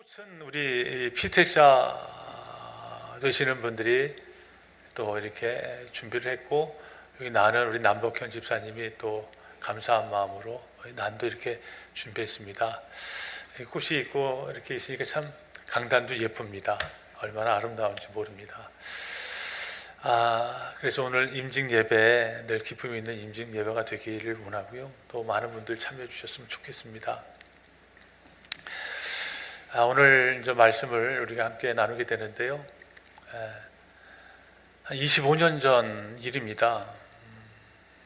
꽃은 우리 피택자 되시는 분들이 또 이렇게 준비를 했고, 여기 나는 우리 남복현 집사님이 또 감사한 마음으로 난도 이렇게 준비했습니다. 꽃이 있고 이렇게 있으니까 참 강단도 예쁩니다. 얼마나 아름다운지 모릅니다. 그래서 오늘 임직 예배, 늘 기쁨이 있는 임직 예배가 되기를 원하고요. 또 많은 분들 참여해 주셨으면 좋겠습니다. 오늘 이제 말씀을 우리가 함께 나누게 되는데요. 한 25년 전 일입니다.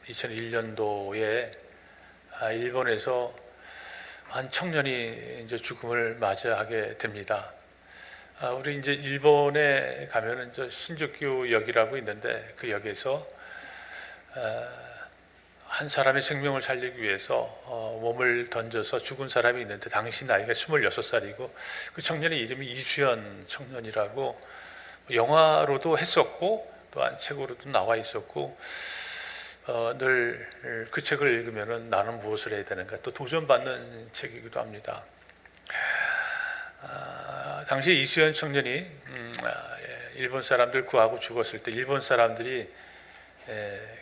2001년도에 일본에서 한 청년이 이제 죽음을 맞이하게 됩니다. 우리 이제 일본에 가면은 이제 신주쿠역이라고 있는데 그 역에서 한 사람의 생명을 살리기 위해서 몸을 던져서 죽은 사람이 있는데 당시 나이가 26살이고 그 청년의 이름이 이수연 청년이라고 영화로도 했었고 또한 책으로도 나와 있었고 늘 그 책을 읽으면은 나는 무엇을 해야 되는가 또 도전받는 책이기도 합니다. 당시 이수연 청년이 일본 사람들 구하고 죽었을 때 일본 사람들이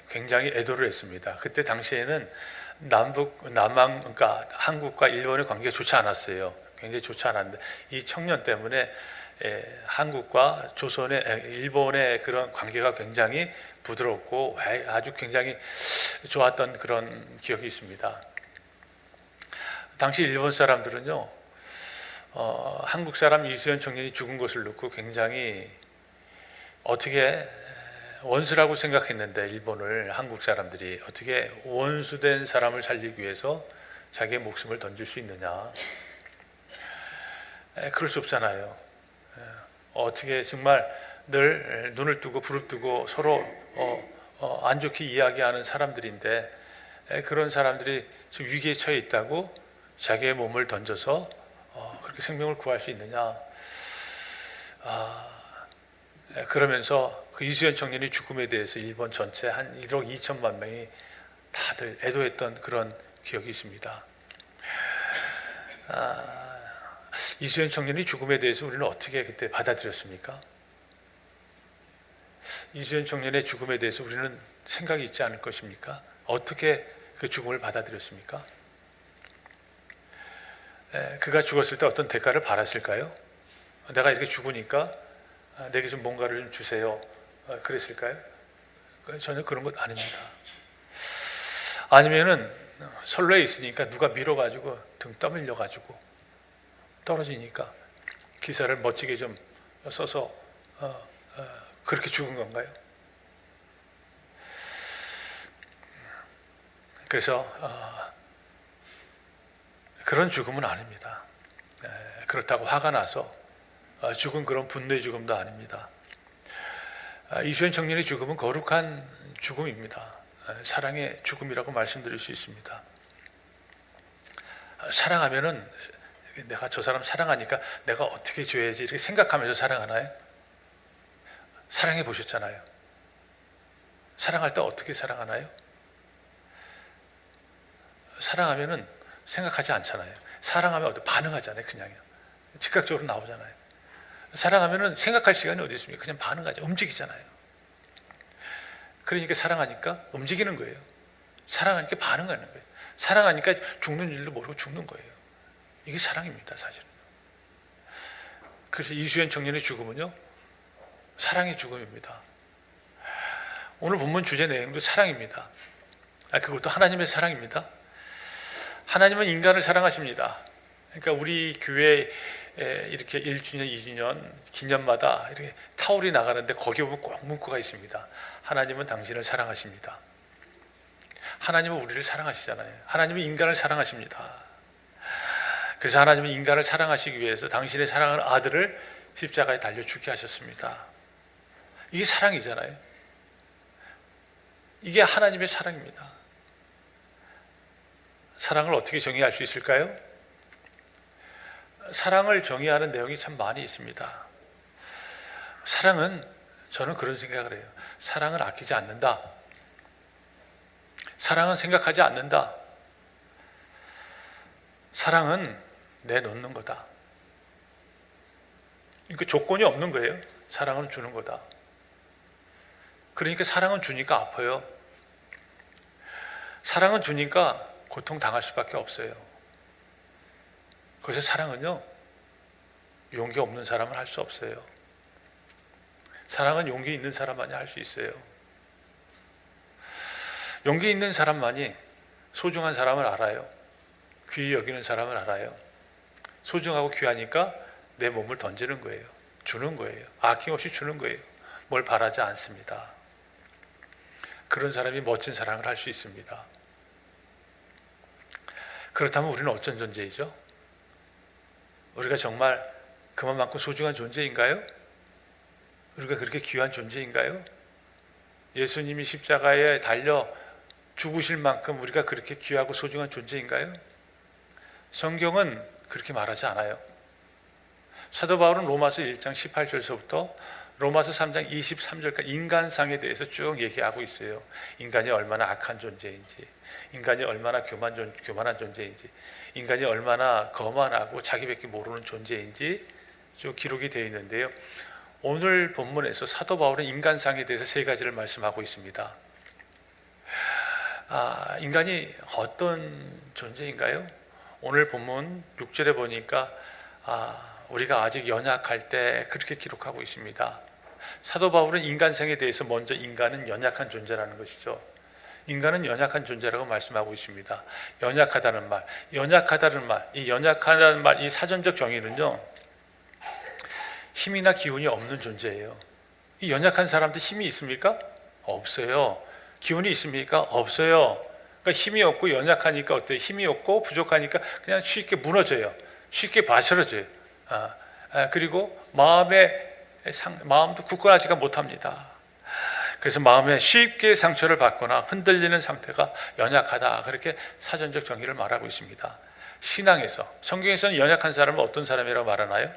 굉장히 애도를 했습니다. 그때 당시에는 남한, 그러니까 한국과 일본의 관계가 좋지 않았어요. 굉장히 좋지 않았는데 이 청년 때문에 한국과 일본의 그런 관계가 굉장히 부드럽고 아주 굉장히 좋았던 그런 기억이 있습니다. 당시 일본 사람들은요, 한국 사람 이수연 청년이 죽은 것을 놓고 굉장히 어떻게 원수라고 생각했는데 일본을 한국 사람들이 어떻게 원수된 사람을 살리기 위해서 자기의 목숨을 던질 수 있느냐. 그럴 수 없잖아요. 어떻게 정말 늘 눈을 뜨고 부릅뜨고 서로 안 좋게 이야기하는 사람들인데 그런 사람들이 지금 위기에 처해 있다고 자기의 몸을 던져서 그렇게 생명을 구할 수 있느냐. 그러면서 그 이수연 청년의 죽음에 대해서 일본 전체 한 1억 2천만 명이 다들 애도했던 그런 기억이 있습니다. 이수연 청년의 죽음에 대해서 우리는 어떻게 그때 받아들였습니까? 이수연 청년의 죽음에 대해서 우리는 생각이 있지 않을 것입니까? 어떻게 그 죽음을 받아들였습니까? 그가 죽었을 때 어떤 대가를 받았을까요? 내가 이렇게 죽으니까 내게 좀 뭔가를 좀 주세요. 그랬을까요? 전혀 그런 것 아닙니다. 아니면은 선로에 있으니까 누가 밀어가지고 등 떠밀려가지고 떨어지니까 기사를 멋지게 좀 써서 그렇게 죽은 건가요? 그래서 그런 죽음은 아닙니다. 그렇다고 화가 나서 죽은 그런 분노의 죽음도 아닙니다. 이수연 청년의 죽음은 거룩한 죽음입니다. 사랑의 죽음이라고 말씀드릴 수 있습니다. 사랑하면은 내가 저 사람 사랑하니까 내가 어떻게 줘야지 이렇게 생각하면서 사랑하나요? 사랑해 보셨잖아요. 사랑할 때 어떻게 사랑하나요? 사랑하면은 생각하지 않잖아요. 사랑하면 반응하잖아요. 그냥요. 즉각적으로 나오잖아요. 사랑하면은 생각할 시간이 어디 있습니까? 그냥 반응하죠. 움직이잖아요. 그러니까 사랑하니까 움직이는 거예요. 사랑하니까 반응하는 거예요. 사랑하니까 죽는 일도 모르고 죽는 거예요. 이게 사랑입니다, 사실은. 그래서 이수연 청년의 죽음은요, 사랑의 죽음입니다. 오늘 본문 주제 내용도 사랑입니다. 그것도 하나님의 사랑입니다. 하나님은 인간을 사랑하십니다. 그러니까 우리 교회 이렇게 1주년, 2주년 기념마다 이렇게 타올이 나가는데 거기에 보면 꼭 문구가 있습니다. 하나님은 당신을 사랑하십니다. 하나님은 우리를 사랑하시잖아요. 하나님은 인간을 사랑하십니다. 그래서 하나님은 인간을 사랑하시기 위해서 당신의 사랑하는 아들을 십자가에 달려 죽게 하셨습니다. 이게 사랑이잖아요. 이게 하나님의 사랑입니다. 사랑을 어떻게 정의할 수 있을까요? 사랑을 정의하는 내용이 참 많이 있습니다. 사랑은 저는 그런 생각을 해요. 사랑을 아끼지 않는다. 사랑은 생각하지 않는다. 사랑은 내놓는 거다. 그 조건이 없는 거예요. 사랑은 주는 거다. 그러니까 사랑은 주니까 아파요. 사랑은 주니까 고통 당할 수밖에 없어요. 그래서 사랑은요, 용기 없는 사람은 할 수 없어요. 사랑은 용기 있는 사람만이 할 수 있어요. 용기 있는 사람만이 소중한 사람을 알아요. 귀히 여기는 사람을 알아요. 소중하고 귀하니까 내 몸을 던지는 거예요. 주는 거예요. 아낌없이 주는 거예요. 뭘 바라지 않습니다. 그런 사람이 멋진 사랑을 할 수 있습니다. 그렇다면 우리는 어떤 존재이죠? 우리가 정말 그만큼 소중한 존재인가요? 우리가 그렇게 귀한 존재인가요? 예수님이 십자가에 달려 죽으실 만큼 우리가 그렇게 귀하고 소중한 존재인가요? 성경은 그렇게 말하지 않아요. 사도 바울은 로마서 1장 18절서부터 로마서 3장 23절까지 인간상에 대해서 쭉 얘기하고 있어요. 인간이 얼마나 악한 존재인지, 인간이 얼마나 교만한 존재인지, 인간이 얼마나 거만하고 자기밖에 모르는 존재인지 쭉 기록이 되어 있는데요. 오늘 본문에서 사도 바울은 인간상에 대해서 세 가지를 말씀하고 있습니다. 인간이 어떤 존재인가요? 오늘 본문 6절에 보니까 우리가 아직 연약할 때 그렇게 기록하고 있습니다. 사도 바울은 인간성에 대해서 먼저 인간은 연약한 존재라는 것이죠. 인간은 연약한 존재라고 말씀하고 있습니다. 연약하다는 말, 이 연약하다는 말, 이 사전적 정의는요, 힘이나 기운이 없는 존재예요. 이 연약한 사람들 힘이 있습니까? 없어요. 기운이 있습니까? 없어요. 그러니까 힘이 없고 연약하니까 어때요? 힘이 없고 부족하니까 그냥 쉽게 무너져요. 쉽게 바스러져요. 그리고 마음도 굳건하지가 못합니다. 그래서 마음에 쉽게 상처를 받거나 흔들리는 상태가 연약하다, 그렇게 사전적 정의를 말하고 있습니다. 신앙에서, 성경에서는 연약한 사람을 어떤 사람이라고 말하나요?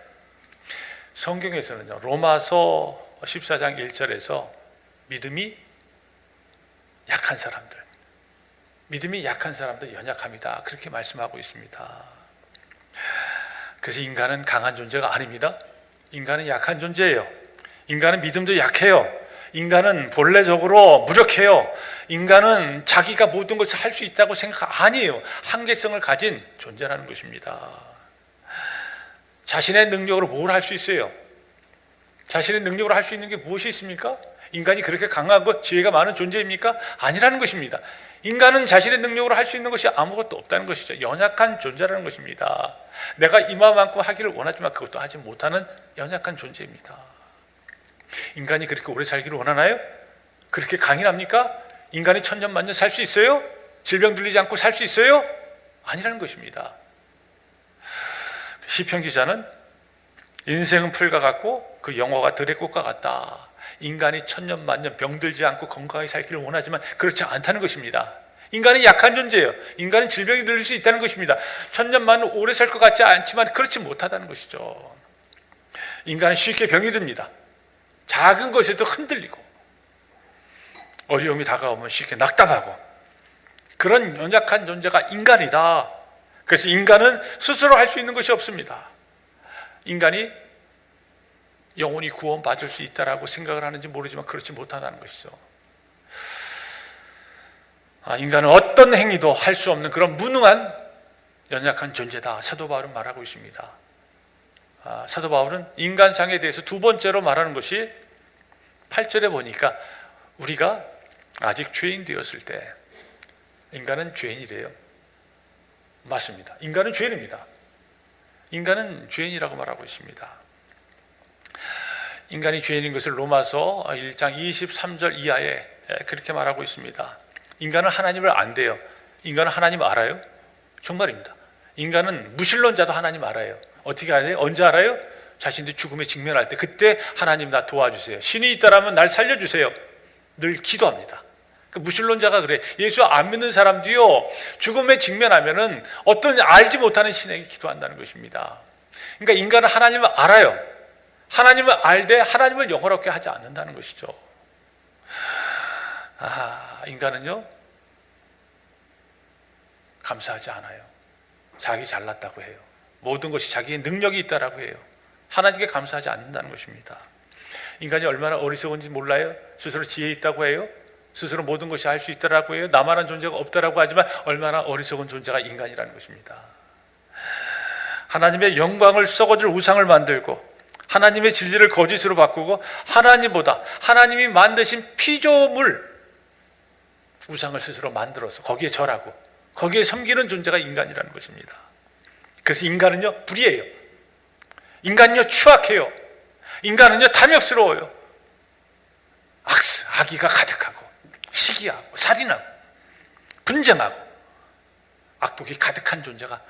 성경에서는요, 로마서 14장 1절에서 믿음이 약한 사람들 연약합니다, 그렇게 말씀하고 있습니다. 그래서 인간은 강한 존재가 아닙니다. 인간은 약한 존재예요. 인간은 믿음도 약해요. 인간은 본래적으로 무력해요. 인간은 자기가 모든 것을 할 수 있다고 생각 아니에요. 한계성을 가진 존재라는 것입니다. 자신의 능력으로 뭘 할 수 있어요? 자신의 능력으로 할 수 있는 게 무엇이 있습니까? 인간이 그렇게 강하고 지혜가 많은 존재입니까? 아니라는 것입니다. 인간은 자신의 능력으로 할 수 있는 것이 아무것도 없다는 것이죠. 연약한 존재라는 것입니다. 내가 이만큼 하기를 원하지만 그것도 하지 못하는 연약한 존재입니다. 인간이 그렇게 오래 살기를 원하나요? 그렇게 강인합니까? 인간이 천년만년 살 수 있어요? 질병 들리지 않고 살 수 있어요? 아니라는 것입니다. 시편 기자는 인생은 풀과 같고 그 영화가 들의 꽃과 같다. 인간이 천년만년 병들지 않고 건강하게 살기를 원하지만 그렇지 않다는 것입니다. 인간은 약한 존재예요. 인간은 질병이 들릴 수 있다는 것입니다. 천년만년 오래 살 것 같지 않지만 그렇지 못하다는 것이죠. 인간은 쉽게 병이 듭니다. 작은 것에도 흔들리고 어려움이 다가오면 쉽게 낙담하고, 그런 연약한 존재가 인간이다. 그래서 인간은 스스로 할 수 있는 것이 없습니다. 인간이 영원히 구원받을 수 있다라고 생각을 하는지 모르지만 그렇지 못하다는 것이죠. 인간은 어떤 행위도 할 수 없는 그런 무능한 연약한 존재다, 사도 바울은 말하고 있습니다. 사도 바울은 인간상에 대해서 두 번째로 말하는 것이 8절에 보니까 우리가 아직 죄인 되었을 때, 인간은 죄인이래요. 맞습니다. 인간은 죄인입니다. 인간은 죄인이라고 말하고 있습니다. 인간이 죄인인 것을 로마서 1장 23절 이하에 그렇게 말하고 있습니다. 인간은 하나님을 안 돼요. 인간은 하나님 알아요? 정말입니다. 인간은 무신론자도 하나님 알아요. 어떻게 알아요? 언제 알아요? 자신들이 죽음에 직면할 때, 그때 하나님 나 도와주세요, 신이 있다라면 날 살려주세요, 늘 기도합니다. 그 무신론자가 그래. 예수 안 믿는 사람도요, 죽음에 직면하면은 어떤 알지 못하는 신에게 기도한다는 것입니다. 그러니까 인간은 하나님을 알아요. 하나님을 알되 하나님을 영화롭게 하지 않는다는 것이죠. 인간은요, 감사하지 않아요. 자기 잘났다고 해요. 모든 것이 자기의 능력이 있다라고 해요. 하나님께 감사하지 않는다는 것입니다. 인간이 얼마나 어리석은지 몰라요? 스스로 지혜 있다고 해요? 스스로 모든 것이 할 수 있다라고 해요? 나만한 존재가 없다라고 하지만 얼마나 어리석은 존재가 인간이라는 것입니다. 하나님의 영광을 썩어질 우상을 만들고 하나님의 진리를 거짓으로 바꾸고 하나님보다 하나님이 만드신 피조물 우상을 스스로 만들어서 거기에 절하고 거기에 섬기는 존재가 인간이라는 것입니다. 그래서 인간은요 불의해요. 인간은요 추악해요. 인간은요 탐욕스러워요. 악의가 가득하고 시기하고 살인하고 분쟁하고 악독이 가득한 존재가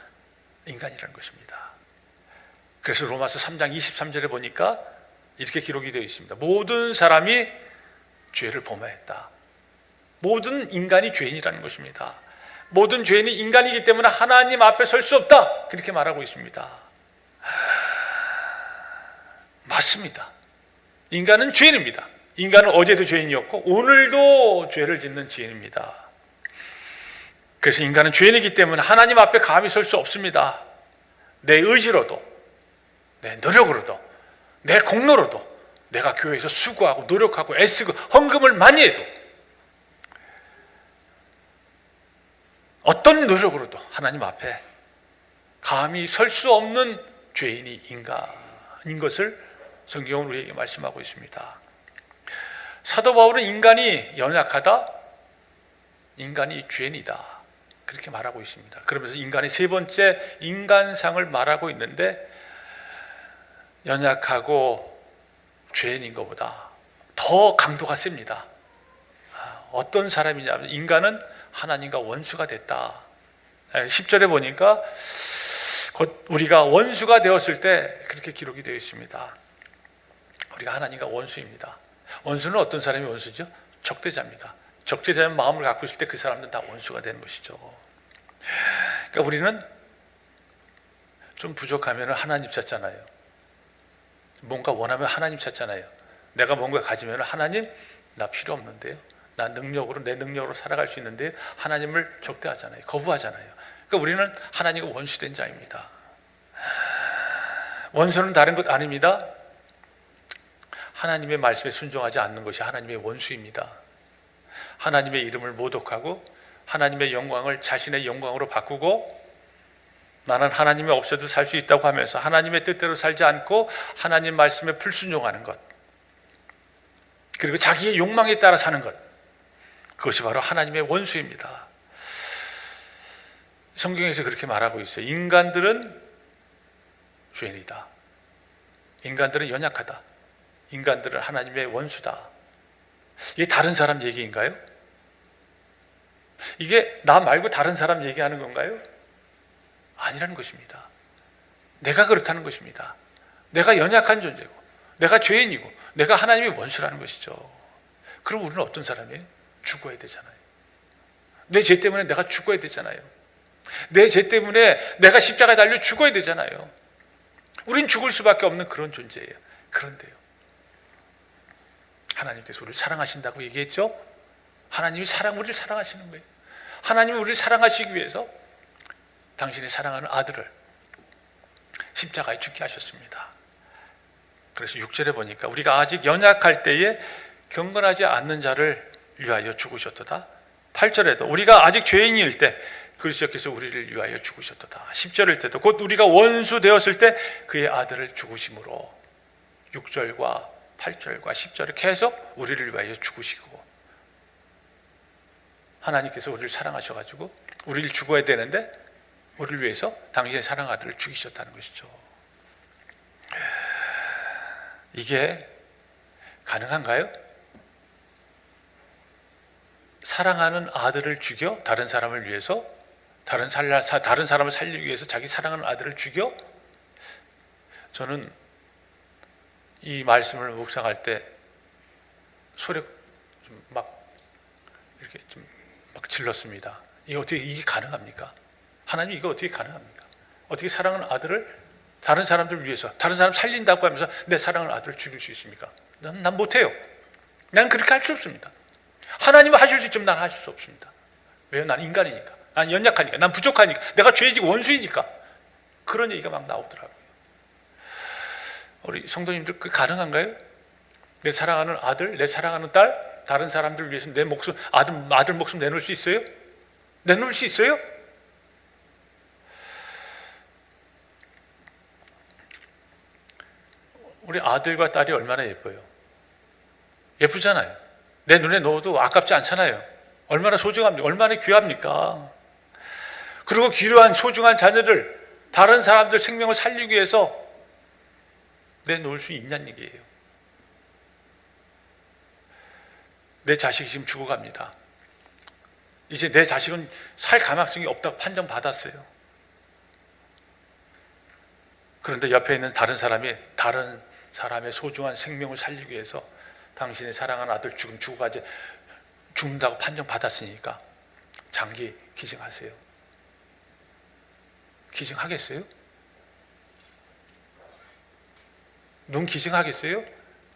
인간이라는 것입니다. 그래서 로마서 3장 23절에 보니까 이렇게 기록이 되어 있습니다. 모든 사람이 죄를 범하였다. 모든 인간이 죄인이라는 것입니다. 모든 죄인이 인간이기 때문에 하나님 앞에 설 수 없다. 그렇게 말하고 있습니다. 맞습니다. 인간은 죄인입니다. 인간은 어제도 죄인이었고 오늘도 죄를 짓는 죄인입니다. 그래서 인간은 죄인이기 때문에 하나님 앞에 감히 설 수 없습니다. 내 의지로도 내 노력으로도 내 공로로도 내가 교회에서 수고하고 노력하고 애쓰고 헌금을 많이 해도 어떤 노력으로도 하나님 앞에 감히 설 수 없는 죄인이 인간인 것을 성경은 우리에게 말씀하고 있습니다. 사도 바울은 인간이 연약하다, 인간이 죄인이다 그렇게 말하고 있습니다. 그러면서 인간의 세 번째 인간상을 말하고 있는데 연약하고 죄인인 것보다 더 강도가 셉니다. 어떤 사람이냐면 인간은 하나님과 원수가 됐다. 10절에 보니까 곧 우리가 원수가 되었을 때 그렇게 기록이 되어 있습니다. 우리가 하나님과 원수입니다. 원수는 어떤 사람이 원수죠? 적대자입니다. 적대자의 마음을 갖고 있을 때 그 사람들은 다 원수가 되는 것이죠. 그러니까 우리는 좀 부족하면 하나님 찾잖아요. 뭔가 원하면 하나님 찾잖아요. 내가 뭔가 가지면 하나님 나 필요 없는데요. 나 능력으로 내 능력으로 살아갈 수 있는데 하나님을 적대하잖아요. 거부하잖아요. 그러니까 우리는 하나님과 원수된 자입니다. 원수는 다른 것 아닙니다. 하나님의 말씀에 순종하지 않는 것이 하나님의 원수입니다. 하나님의 이름을 모독하고 하나님의 영광을 자신의 영광으로 바꾸고 나는 하나님이 없어도 살 수 있다고 하면서 하나님의 뜻대로 살지 않고 하나님 말씀에 불순종하는 것, 그리고 자기의 욕망에 따라 사는 것, 그것이 바로 하나님의 원수입니다. 성경에서 그렇게 말하고 있어요. 인간들은 죄인이다. 인간들은 연약하다. 인간들은 하나님의 원수다. 이게 다른 사람 얘기인가요? 이게 나 말고 다른 사람 얘기하는 건가요? 아니라는 것입니다. 내가 그렇다는 것입니다. 내가 연약한 존재고 내가 죄인이고 내가 하나님의 원수라는 것이죠. 그럼 우리는 어떤 사람이에요? 죽어야 되잖아요. 내 죄 때문에 내가 죽어야 되잖아요. 내 죄 때문에 내가 십자가에 달려 죽어야 되잖아요. 우린 죽을 수밖에 없는 그런 존재예요. 그런데요, 하나님께서 우리를 사랑하신다고 얘기했죠? 하나님이 우리를 사랑하시는 거예요. 하나님이 우리를 사랑하시기 위해서 당신의 사랑하는 아들을 십자가에 죽게 하셨습니다. 그래서 6절에 보니까 우리가 아직 연약할 때에 경건하지 않는 자를 위하여 죽으셨도다. 8절에도 우리가 아직 죄인일 때 그리스도께서 우리를 위하여 죽으셨도다. 10절일 때도 곧 우리가 원수 되었을 때 그의 아들을 죽으심으로 6절과 8절과 10절에 계속 우리를 위하여 죽으시고, 하나님께서 우리를 사랑하셔가지고 우리를 죽어야 되는데 우리를 위해서 당신의 사랑 아들을 죽이셨다는 것이죠. 이게 가능한가요? 사랑하는 아들을 죽여 다른 사람을 위해서, 다른 사람을 살리기 위해서 자기 사랑하는 아들을 죽여? 저는 이 말씀을 묵상할 때 소리 이렇게 막 질렀습니다. 이게 가능합니까? 하나님, 이거 어떻게 가능합니까? 어떻게 사랑하는 아들을 다른 사람들을 위해서, 다른 사람 살린다고 하면서 내 사랑하는 아들을 죽일 수 있습니까? 난 못해요. 난 그렇게 할 수 없습니다. 하나님은 하실 수 있지만 난 하실 수 없습니다. 왜요? 난 인간이니까, 난 연약하니까, 난 부족하니까, 내가 죄이고 원수이니까. 그런 얘기가 막 나오더라고요. 우리 성도님들 그 가능한가요? 내 사랑하는 아들, 내 사랑하는 딸, 다른 사람들을 위해서 내 목숨, 아들 목숨 내놓을 수 있어요? 내놓을 수 있어요? 우리 아들과 딸이 얼마나 예뻐요. 예쁘잖아요. 내 눈에 넣어도 아깝지 않잖아요. 얼마나 소중합니까? 얼마나 귀합니까? 그리고 귀한 소중한 자녀를 다른 사람들 생명을 살리기 위해서 내놓을 수 있냐는 얘기예요. 내 자식이 지금 죽어갑니다. 이제 내 자식은 살 가망성이 없다고 판정받았어요. 그런데 옆에 있는 다른 사람의 소중한 생명을 살리기 위해서 당신의 사랑하는 아들 지금 죽어가지 죽는다고 판정받았으니까 장기 기증하세요. 기증하겠어요? 눈 기증하겠어요?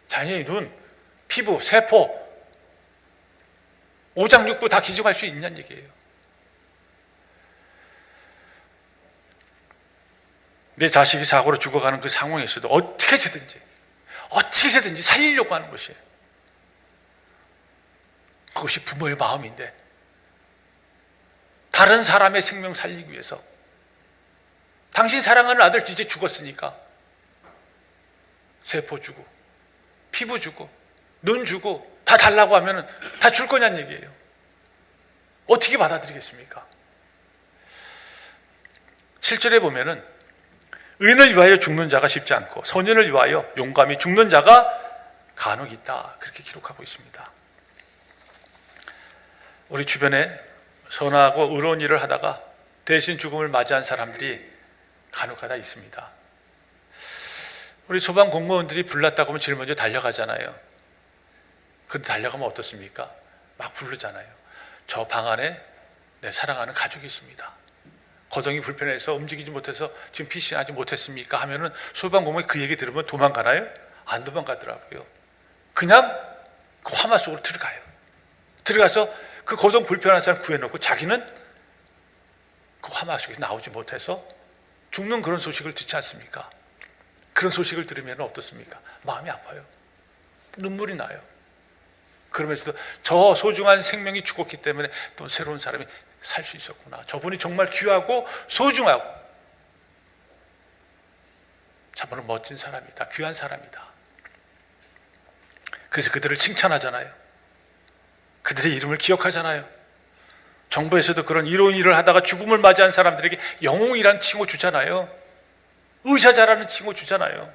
자녀의 눈, 피부, 세포, 오장육부 다 기증할 수 있냐는 얘기예요. 내 자식이 사고로 죽어가는 그 상황에서도 어떻게 해서든지 살리려고 하는 것이에요. 그것이 부모의 마음인데, 다른 사람의 생명 살리기 위해서 당신 사랑하는 아들 이제 죽었으니까 세포 주고 피부 주고 눈 주고 다 달라고 하면 다 줄 거냐는 얘기예요. 어떻게 받아들이겠습니까? 7절에 보면은 의인을 위하여 죽는 자가 쉽지 않고 선인을 위하여 용감히 죽는 자가 간혹 있다, 그렇게 기록하고 있습니다. 우리 주변에 선하고 의로운 일을 하다가 대신 죽음을 맞이한 사람들이 간혹가다 있습니다. 우리 소방 공무원들이 불났다고 하면 제일 먼저 달려가잖아요. 근데 달려가면 어떻습니까? 막 부르잖아요. 저 방 안에 내 사랑하는 가족이 있습니다. 거동이 불편해서 움직이지 못해서 지금 피신하지 못했습니까? 하면은 소방공무원이 그 얘기 들으면 도망가나요? 안 도망가더라고요. 그냥 그 화마 속으로 들어가요. 들어가서 그 거동 불편한 사람 구해놓고 자기는 그 화마 속에서 나오지 못해서 죽는 그런 소식을 듣지 않습니까? 그런 소식을 들으면 어떻습니까? 마음이 아파요. 눈물이 나요. 그러면서도 저 소중한 생명이 죽었기 때문에 또 새로운 사람이 살 수 있었구나. 저분이 정말 귀하고 소중하고 참으로 멋진 사람이다. 귀한 사람이다. 그래서 그들을 칭찬하잖아요. 그들의 이름을 기억하잖아요. 정부에서도 그런 이로운 일을 하다가 죽음을 맞이한 사람들에게 영웅이란 칭호 주잖아요. 의사자라는 칭호 주잖아요.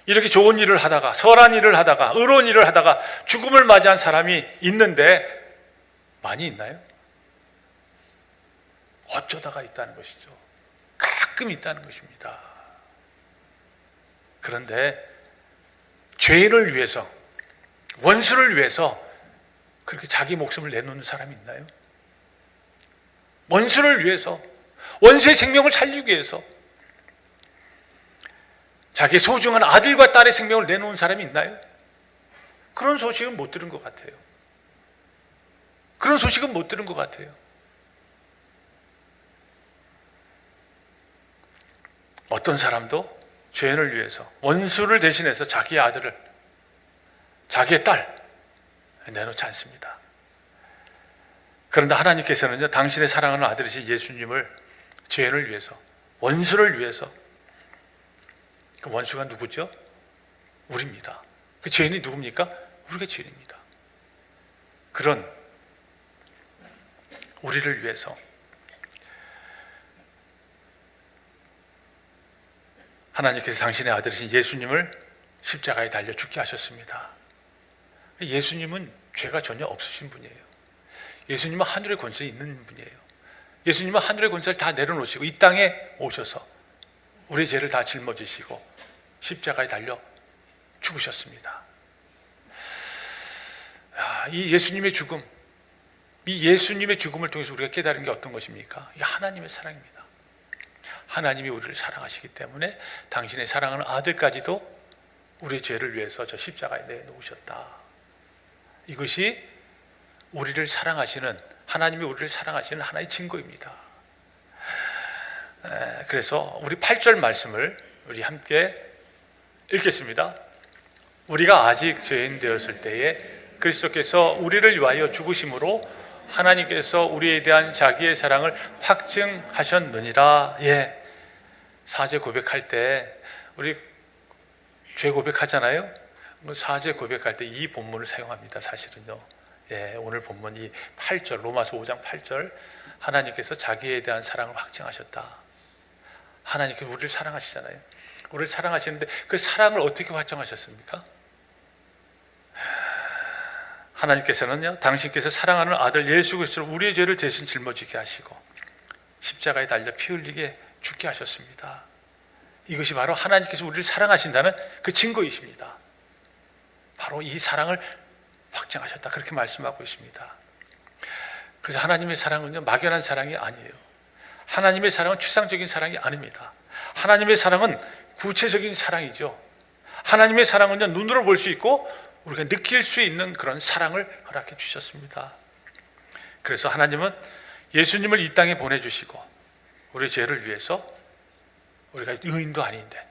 이렇게 좋은 일을 하다가, 선한 일을 하다가, 의로운 일을 하다가 죽음을 맞이한 사람이 있는데 많이 있나요? 어쩌다가 있다는 것이죠. 가끔 있다는 것입니다. 그런데 죄인을 위해서, 원수를 위해서 그렇게 자기 목숨을 내놓는 사람이 있나요? 원수를 위해서, 원수의 생명을 살리기 위해서 자기 소중한 아들과 딸의 생명을 내놓은 사람이 있나요? 그런 소식은 못 들은 것 같아요. 그런 소식은 못 들은 것 같아요. 어떤 사람도 죄인을 위해서, 원수를 대신해서 자기의 아들을, 자기의 딸 내놓지 않습니다. 그런데 하나님께서는요, 당신의 사랑하는 아들이신 예수님을 죄인을 위해서, 원수를 위해서, 그 원수가 누구죠? 우리입니다. 그 죄인이 누굽니까? 우리가 죄인입니다. 그런 우리를 위해서 하나님께서 당신의 아들이신 예수님을 십자가에 달려 죽게 하셨습니다. 예수님은 죄가 전혀 없으신 분이에요. 예수님은 하늘의 권세에 있는 분이에요. 예수님은 하늘의 권세를 다 내려놓으시고 이 땅에 오셔서 우리의 죄를 다 짊어지시고 십자가에 달려 죽으셨습니다. 이 예수님의 죽음, 이 예수님의 죽음을 통해서 우리가 깨달은 게 어떤 것입니까? 이게 하나님의 사랑입니다. 하나님이 우리를 사랑하시기 때문에 당신의 사랑하는 아들까지도 우리의 죄를 위해서 저 십자가에 내놓으셨다. 이것이 우리를 사랑하시는, 하나님이 우리를 사랑하시는 하나의 증거입니다. 그래서 우리 8절 말씀을 우리 함께 읽겠습니다. 우리가 아직 죄인 되었을 때에 그리스도께서 우리를 위하여 죽으심으로 하나님께서 우리에 대한 자기의 사랑을 확증하셨느니라. 예, 사죄 고백할 때 우리 죄 고백하잖아요. 사죄 고백할 때 이 본문을 사용합니다. 사실은요. 예, 오늘 본문 이 8절, 로마서 5장 8절, 하나님께서 자기에 대한 사랑을 확증하셨다. 하나님께서 우리를 사랑하시잖아요. 우리를 사랑하시는데 그 사랑을 어떻게 확정하셨습니까? 하나님께서는요, 당신께서 사랑하는 아들 예수 그리스도를 우리의 죄를 대신 짊어지게 하시고 십자가에 달려 피 흘리게 죽게 하셨습니다. 이것이 바로 하나님께서 우리를 사랑하신다는 그 증거이십니다. 바로 이 사랑을 확증하셨다, 그렇게 말씀하고 있습니다. 그래서 하나님의 사랑은요, 막연한 사랑이 아니에요. 하나님의 사랑은 추상적인 사랑이 아닙니다. 하나님의 사랑은 구체적인 사랑이죠. 하나님의 사랑은요, 눈으로 볼 수 있고 우리가 느낄 수 있는 그런 사랑을 허락해 주셨습니다. 그래서 하나님은 예수님을 이 땅에 보내주시고 우리의 죄를 위해서, 우리가 의인도 아닌데,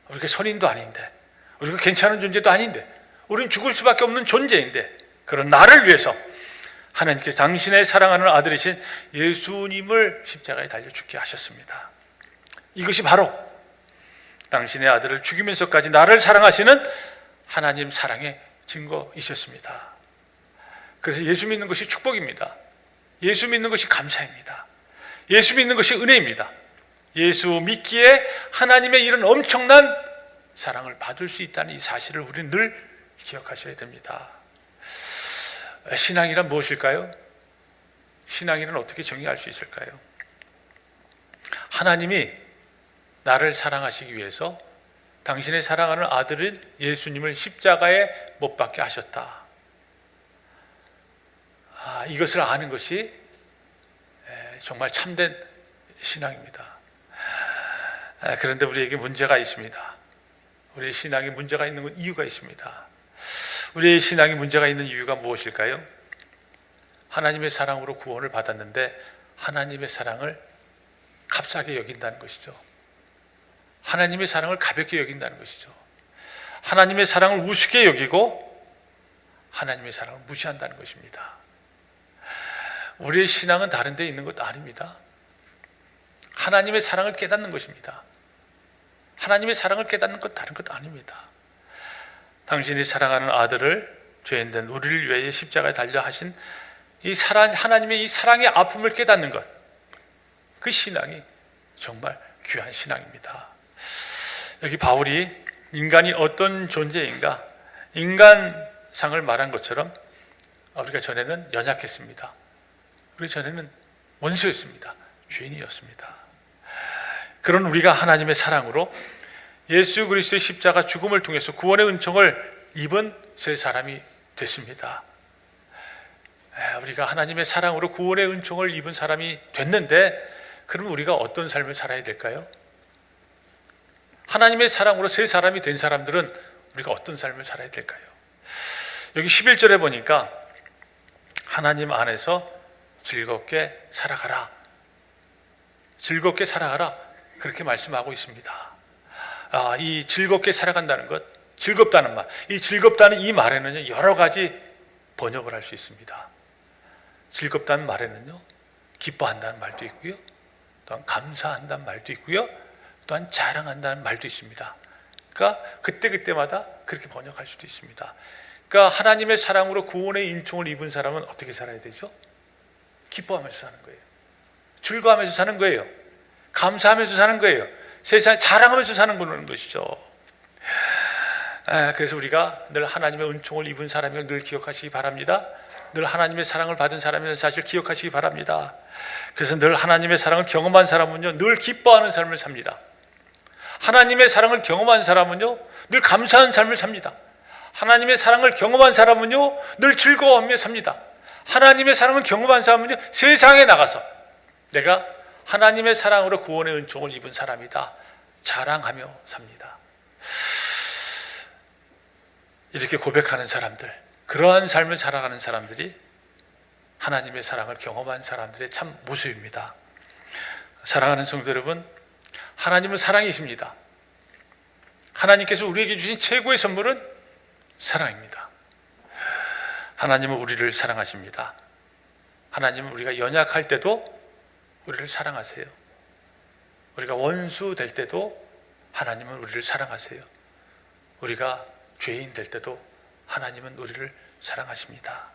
우리가 선인도 아닌데, 우리가 괜찮은 존재도 아닌데, 우리는 죽을 수밖에 없는 존재인데, 그런 나를 위해서 하나님께서 당신의 사랑하는 아들이신 예수님을 십자가에 달려 죽게 하셨습니다. 이것이 바로 당신의 아들을 죽이면서까지 나를 사랑하시는 하나님 사랑의 증거이셨습니다. 그래서 예수 믿는 것이 축복입니다. 예수 믿는 것이 감사입니다. 예수 믿는 것이 은혜입니다. 예수 믿기에 하나님의 이런 엄청난 사랑을 받을 수 있다는 이 사실을 우리는 늘 기억하셔야 됩니다. 신앙이란 무엇일까요? 신앙이란 어떻게 정의할 수 있을까요? 하나님이 나를 사랑하시기 위해서 당신의 사랑하는 아들인 예수님을 십자가에 못 박게 하셨다. 이것을 아는 것이 정말 참된 신앙입니다. 그런데 우리에게 문제가 있습니다. 우리의 신앙에 문제가 있는 이유가 있습니다. 우리의 신앙에 문제가 있는 이유가 무엇일까요? 하나님의 사랑으로 구원을 받았는데 하나님의 사랑을 값싸게 여긴다는 것이죠. 하나님의 사랑을 가볍게 여긴다는 것이죠. 하나님의 사랑을 우습게 여기고 하나님의 사랑을 무시한다는 것입니다. 우리의 신앙은 다른 데 있는 것 아닙니다. 하나님의 사랑을 깨닫는 것입니다. 하나님의 사랑을 깨닫는 것 다른 것 아닙니다. 당신이 사랑하는 아들을 죄인된 우리를 위해 십자가에 달려 하신 이 사랑, 하나님의 이 사랑의 아픔을 깨닫는 것, 그 신앙이 정말 귀한 신앙입니다. 여기 바울이 인간이 어떤 존재인가, 인간상을 말한 것처럼 우리가 전에는 연약했습니다. 우리 전에는 원수였습니다. 죄인이었습니다. 그런 우리가 하나님의 사랑으로 예수 그리스도의 십자가 죽음을 통해서 구원의 은총을 입은 새 사람이 됐습니다. 우리가 하나님의 사랑으로 구원의 은총을 입은 사람이 됐는데, 그럼 우리가 어떤 삶을 살아야 될까요? 하나님의 사랑으로 새 사람이 된 사람들은 우리가 어떤 삶을 살아야 될까요? 여기 11절에 보니까 하나님 안에서 즐겁게 살아가라, 즐겁게 살아가라, 그렇게 말씀하고 있습니다. 이 즐겁게 살아간다는 것, 즐겁다는 말, 이 즐겁다는 이 말에는요, 여러 가지 번역을 할 수 있습니다. 즐겁다는 말에는요, 기뻐한다는 말도 있고요, 또한 감사한다는 말도 있고요, 또한 자랑한다는 말도 있습니다. 그러니까 그때그때마다 그렇게 번역할 수도 있습니다. 그러니까 하나님의 사랑으로 구원의 은총을 입은 사람은 어떻게 살아야 되죠? 기뻐하면서 사는 거예요. 즐거워하면서 사는 거예요. 감사하면서 사는 거예요. 세상에 자랑하면서 사는 거는 것이죠. 그래서 우리가 늘 하나님의 은총을 입은 사람을 늘 기억하시기 바랍니다. 늘 하나님의 사랑을 받은 사람이라는 사실 기억하시기 바랍니다. 그래서 늘 하나님의 사랑을 경험한 사람은요, 늘 기뻐하는 삶을 삽니다. 하나님의 사랑을 경험한 사람은요, 늘 감사한 삶을 삽니다. 하나님의 사랑을 경험한 사람은요, 늘 즐거워하며 삽니다. 하나님의 사랑을 경험한 사람은요, 세상에 나가서 내가 하나님의 사랑으로 구원의 은총을 입은 사람이다, 자랑하며 삽니다. 이렇게 고백하는 사람들, 그러한 삶을 살아가는 사람들이 하나님의 사랑을 경험한 사람들의 참 모습입니다. 사랑하는 성도 여러분, 하나님은 사랑이십니다. 하나님께서 우리에게 주신 최고의 선물은 사랑입니다. 하나님은 우리를 사랑하십니다. 하나님은 우리가 연약할 때도 우리를 사랑하세요. 우리가 원수 될 때도 하나님은 우리를 사랑하세요. 우리가 죄인 될 때도 하나님은 우리를 사랑하십니다.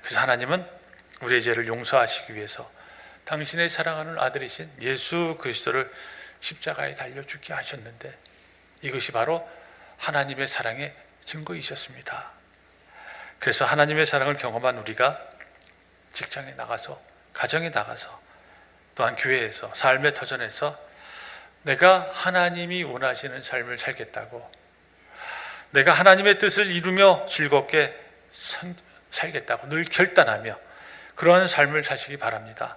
그래서 하나님은 우리의 죄를 용서하시기 위해서 당신의 사랑하는 아들이신 예수 그리스도를 십자가에 달려 죽게 하셨는데, 이것이 바로 하나님의 사랑의 증거이셨습니다. 그래서 하나님의 사랑을 경험한 우리가 직장에 나가서, 가정에 나가서, 또한 교회에서, 삶의 터전에서 내가 하나님이 원하시는 삶을 살겠다고, 내가 하나님의 뜻을 이루며 즐겁게 살겠다고 늘 결단하며 그러한 삶을 사시기 바랍니다.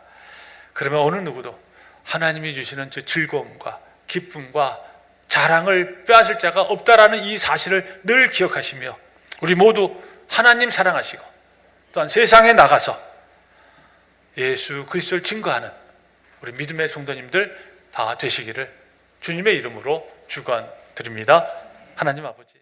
그러면 어느 누구도 하나님이 주시는 저 즐거움과 기쁨과 자랑을 빼앗을 자가 없다라는 이 사실을 늘 기억하시며, 우리 모두 하나님 사랑하시고 또한 세상에 나가서 예수 그리스도를 증거하는 우리 믿음의 성도님들 다 되시기를 주님의 이름으로 축원드립니다. 하나님 아버지,